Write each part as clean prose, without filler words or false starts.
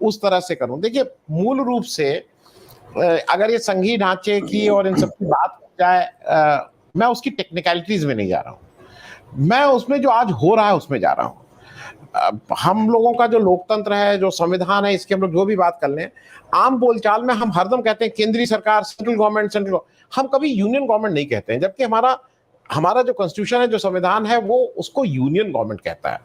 उस तरह से करूं। देखिए, मूल रूप से अगर ये संघीय ढांचे की और इन सब की बात की जाए, मैं उसकी टेक्निकलिटीज में नहीं जा रहा हूं, मैं उसमें जो आज हो रहा है उसमें जा रहा हूं। हम लोगों का जो लोकतंत्र है, जो संविधान है, इसकी हम लोग जो भी बात कर लें, आम बोलचाल में हम हरदम कहते हैं केंद्रीय सरकार, सेंट्रल गवर्नमेंट, हम कभी यूनियन गवर्नमेंट नहीं कहते हैं, जबकि हमारा हमारा जो कॉन्स्टिट्यूशन है, जो संविधान है, वो उसको यूनियन गवर्नमेंट कहता है।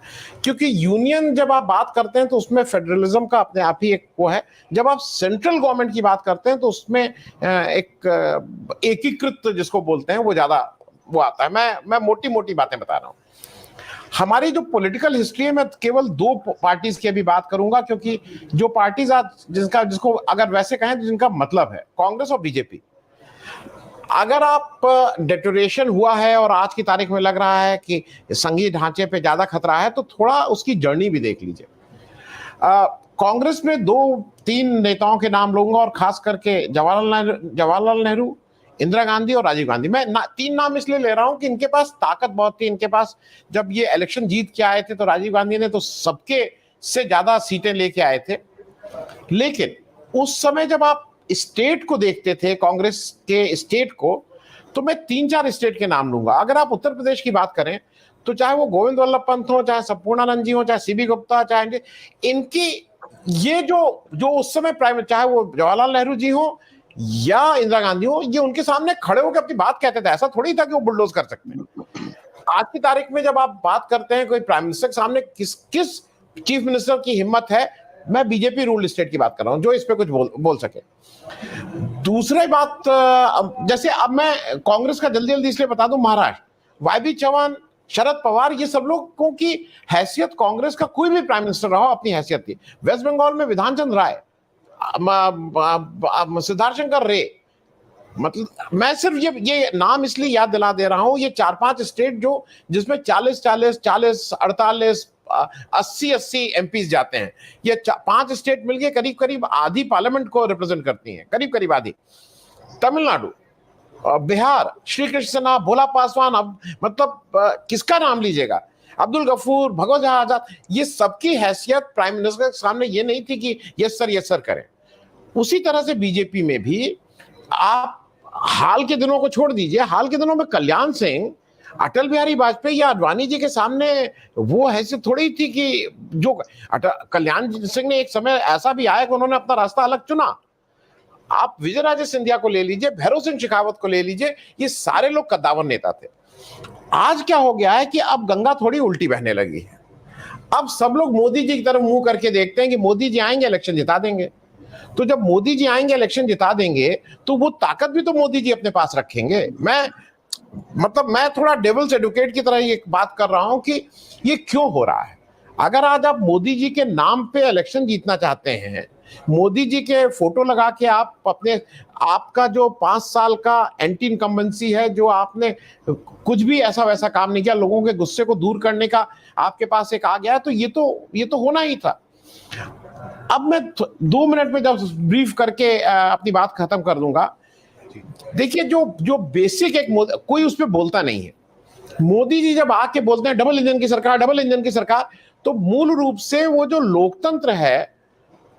क्योंकि यूनियन जब आप बात करते हैं तो उसमें फेडरलिज्म का अपने आप ही एक वो है, जब आप सेंट्रल गवर्नमेंट की बात करते हैं तो उसमें एक एकीकृत जिसको बोलते हैं वो ज्यादा वो आता है। मैं मोटी मोटी बातें बता रहा हूं। हमारी जो पॉलिटिकल हिस्ट्री है, मैं केवल दो पार्टीज की अभी बात करूंगा, क्योंकि जो पार्टीज आज जिसको अगर वैसे कहें तो जिनका मतलब है, कांग्रेस और बीजेपी, अगर आप डेटोरेशन हुआ है और आज की तारीख में लग रहा है कि संघीय ढांचे पे ज्यादा खतरा है, तो थोड़ा उसकी जर्नी भी देख लीजिए। कांग्रेस में 2-3 नेताओं के नाम लूंगा, और खास करके जवाहरलाल नेहरू, इंदिरा गांधी और राजीव गांधी। मैं 3 नाम इसलिए ले रहा हूं कि इनके पास ताकत बहुत थी। इनके पास जब ये इलेक्शन जीत के आए थे तो राजीव गांधी ने तो सबके से ज्यादा सीटें लेके आए थे, लेकिन उस समय जब आप स्टेट को देखते थे, कांग्रेस के स्टेट को, तो मैं 3-4 स्टेट के नाम लूंगा। अगर आप उत्तर प्रदेश की बात करें तो चाहे वो गोविंद वल्लभ पंत हो, चाहे संपूर्णानंद जी हो, चाहे सीबी गुप्ता, चाहे इनकी ये जो उस समय प्राइम, चाहे वो जवाहरलाल नेहरू जी हो या इंदिरा गांधी हो, ये उनके सामने खड़े होकर अपनी बात कहते थे। ऐसा थोड़ी था कि वो बुलडोज कर सकते हैं। आज की तारीख में जब आप बात करते हैं कोई प्राइम मिनिस्टर के सामने, किस चीफ मिनिस्टर की हिम्मत है, मैं बीजेपी रूल्ड स्टेट की बात कर रहा हूं, जो इस पे कुछ बोल सके। दूसरी बात, जैसे अब मैं कांग्रेस का जल्दी जल्दी इसलिए बता दूं, महाराष्ट्र, वाईबी चौहान, शरद पवार, ये सब लोगों की हैसियत, कांग्रेस का कोई भी प्राइम मिनिस्टर रहा अपनी हैसियत थी। वेस्ट बंगाल में विधान चंद्र राय, सिद्धार्थ शंकर रे, मतलब मैं सिर्फ ये नाम इसलिए याद दिला दे रहा हूं, ये 4-5 स्टेट जो जिसमें 40-40, 40-48, 80-80 एमपीज जाते हैं, ये 5 स्टेट मिलके करीब करीब आधी पार्लियामेंट को रिप्रेजेंट करती हैं, करीब करीब आधी। तमिलनाडु, बिहार, श्री कृष्ण सिन्हा, भोला पासवान, अब मतलब किसका नाम लीजिएगा, अब्दुल गफूर, भगवत आजाद, ये सबकी हैसियत प्राइम मिनिस्टर के सामने ये नहीं थी कि यस सर करें। उसी तरह से बीजेपी में भी आप हाल के दिनों को छोड़ दीजिए, हाल के दिनों में कल्याण सिंह, अटल बिहारी वाजपेयी या अडवाणी जी के सामने वो हैसियत थोड़ी थी कि जो कल्याण सिंह ने एक समय ऐसा भी आया कि उन्होंने अपना रास्ता अलग चुना। आप विजय राजे सिंधिया को ले लीजिए, भैरव सिंह शेखावत को ले लीजिए, ये सारे लोग कद्दावर नेता थे। आज क्या हो गया है कि अब गंगा थोड़ी उल्टी बहने लगी है। अब सब लोग मोदी जी की तरफ मुंह करके देखते हैं कि मोदी जी आएंगे इलेक्शन जिता देंगे। तो जब मोदी जी आएंगे इलेक्शन जिता देंगे तो वो ताकत भी तो मोदी जी अपने पास रखेंगे। मैं थोड़ा डेविल्स एडवोकेट की तरह ये बात कर रहा हूं कि ये क्यों हो रहा है। अगर आज आप मोदी जी के नाम पे इलेक्शन जीतना चाहते हैं, मोदी जी के फोटो लगा के आपका जो 5 साल का एंटी इनकम्बेंसी है, जो आपने कुछ भी ऐसा वैसा काम नहीं किया, लोगों के गुस्से को दूर करने का आपके पास एक आ गया, तो ये तो होना ही था। अब मैं 2 मिनट में जब ब्रीफ करके अपनी बात खत्म कर दूंगा। देखिए, जो बेसिक एक कोई उस पर बोलता नहीं है। मोदी जी जब आके बोलते हैं डबल इंजन की सरकार, तो मूल रूप से वो जो लोकतंत्र है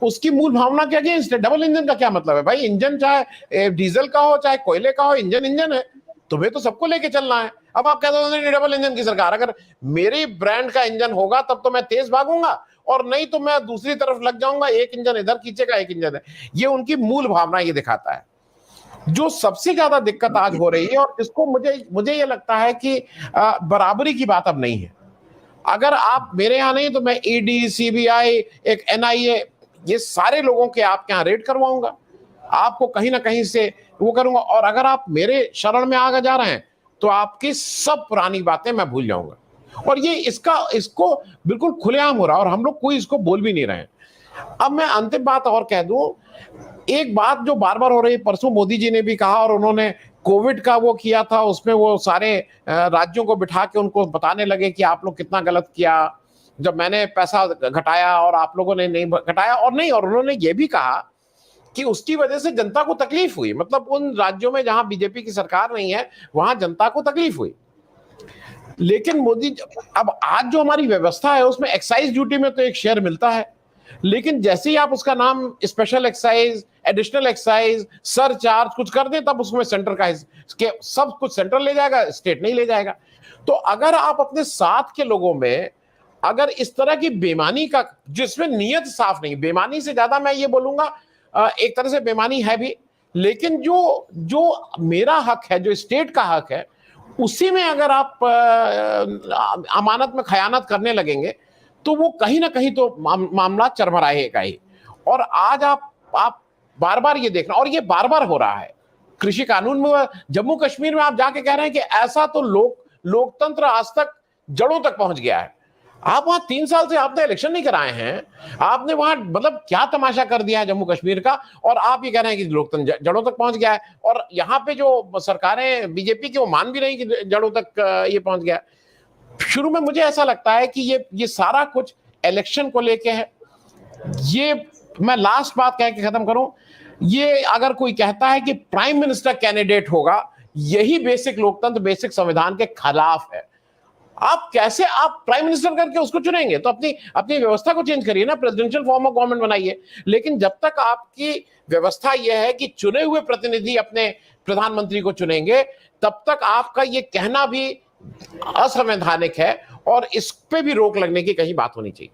उसकी मूल भावना के अगेंस्ट है। डबल इंजन का क्या मतलब है भाई? इंजन चाहे डीजल का हो चाहे कोयले का हो, इंजन है, तुम्हें तो सबको लेके चलना है। अब आप कहते हो डबल इंजन की सरकार, अगर मेरी ब्रांड का इंजन होगा तब तो मैं तेज भागूंगा, और नहीं तो मैं दूसरी तरफ लग जाऊंगा, एक इंजन इधर खींचेगा, एक इंजन है। ये उनकी मूल भावना ये दिखाता है। जो सबसे ज्यादा दिक्कत आज हो रही है, और इसको मुझे ये लगता है कि बराबरी की बात अब नहीं है। अगर आप मेरे यहाँ नहीं तो मैं ईडी, सीबीआई, एक एनआईए, ये सारे लोगों के आपके यहाँ रेड करवाऊंगा, आपको कहीं ना कहीं से वो करूंगा। और अगर आप मेरे शरण में आगे जा रहे हैं तो आपकी सब पुरानी बातें मैं भूल जाऊंगा। और ये इसको बिल्कुल खुलेआम हो रहा है, और हम लोग कोई इसको बोल भी नहीं रहे हैं। अब मैं अंतिम बात और कह दूं, एक बात जो बार बार हो रही है, परसों मोदी जी ने भी कहा, और उन्होंने कोविड का वो किया था, उसमें वो सारे राज्यों को बिठा के उनको बताने लगे कि आप लोग कितना गलत किया, जब मैंने पैसा घटाया और आप लोगों ने नहीं घटाया। और उन्होंने ये भी कहा कि उसकी वजह से जनता को तकलीफ हुई, मतलब उन राज्यों में जहां बीजेपी की सरकार नहीं है वहां जनता को तकलीफ हुई। लेकिन मोदी, अब आज जो हमारी व्यवस्था है उसमें एक्साइज ड्यूटी में तो एक शेयर मिलता है, लेकिन जैसे ही आप उसका नाम special excise, additional excise, surcharge कुछ कर दें, तब उसमें सेंटर का सब कुछ सेंट्रल ले जाएगा, स्टेट नहीं ले जाएगा। तो अगर आप अपने साथ के लोगों में अगर इस तरह की बेईमानी का, जिसमें नियत साफ नहीं, बेईमानी से ज्यादा मैं ये बोलूंगा एक तरह से बेईमानी है भी, लेकिन जो जो मेरा हक है, जो स्टेट का हक है, उसी में अगर आप अमानत में खयानत करने लगेंगे तो वो कहीं ना कहीं तो मामला चरमराएगा ही। और आज आप बार बार ये देखना, और ये बार बार हो रहा है कृषि कानून में, जम्मू कश्मीर में आप जाके कह रहे हैं कि ऐसा तो लोकतंत्र आज तक जड़ों तक पहुंच गया है। आप वहां 3 साल से आपने इलेक्शन नहीं कराए हैं, आपने वहां मतलब क्या तमाशा कर दिया है जम्मू कश्मीर का, और आप ये कह रहे हैं कि लोकतंत्र जड़ों तक पहुंच गया है। और यहाँ पे जो सरकारें बीजेपी की वो मान भी नहीं कि जड़ों तक ये पहुंच गया। शुरू में मुझे ऐसा लगता है कि ये सारा कुछ इलेक्शन को लेके है। ये मैं लास्ट बात कह के खत्म करूं, ये अगर कोई कहता है कि प्राइम मिनिस्टर कैंडिडेट होगा, यही बेसिक लोकतंत्र, बेसिक संविधान के खिलाफ है। आप कैसे आप प्राइम मिनिस्टर करके उसको चुनेंगे? तो अपनी अपनी व्यवस्था को चेंज करिए ना, प्रेसिडेंशियल फॉर्म ऑफ गवर्नमेंट बनाइए। लेकिन जब तक आपकी व्यवस्था यह है कि चुने हुए प्रतिनिधि अपने प्रधानमंत्री को चुनेंगे, तब तक आपका ये कहना भी असंवैधानिक है, और इस पे भी रोक लगने की कहीं बात होनी चाहिए।